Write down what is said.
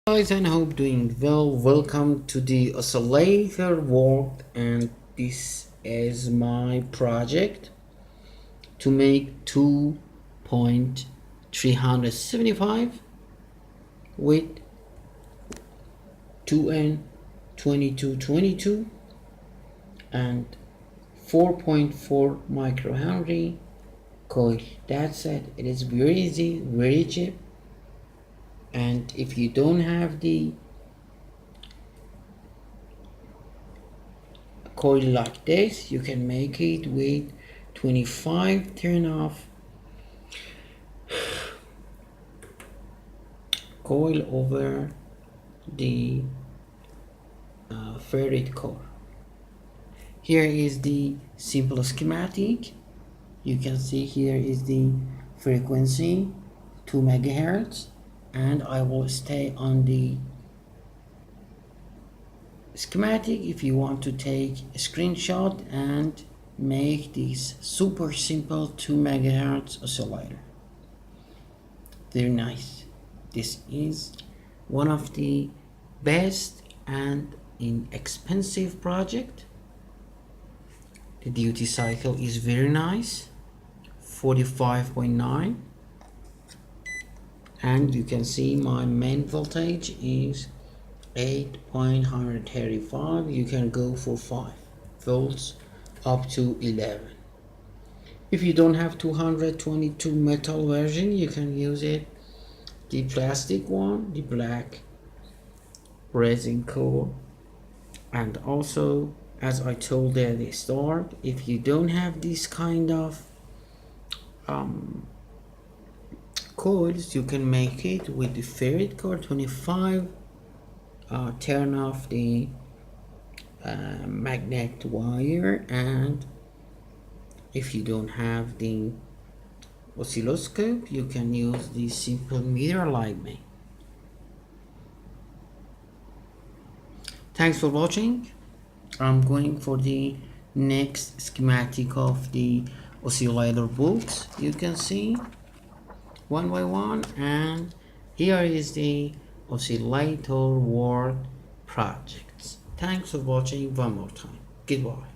Guys, and hope doing well. Welcome to the oscillator world, and this is my project to make 2.375 with 2n2222 and 4.4 microhenry coil. That's it. It is very easy, very cheap. And if you don't have the coil like this, you can make it with 25 turn off coil over the ferrite core. Here is the simple schematic. You can see here is the frequency 2 megahertz, and I will stay on the schematic if you want to take a screenshot and make this super simple 2 megahertz oscillator. Very nice. This is one of the best and inexpensive project. The duty cycle is very nice, 45.9, and you can see my main voltage is 8.135. You can go for 5 volts up to 11. If you don't have 222 metal version, you can use it the plastic one, the black resin core. And also, as I told at the start, if you don't have this kind of coils, you can make it with the ferrite core 25. Turn off the magnet wire, and if you don't have the oscilloscope, you can use the simple meter like me. Thanks for watching. I'm going for the next schematic of the oscillator books. You can see one by one, and here is the oscillator world projects. Thanks for watching one more time. Goodbye.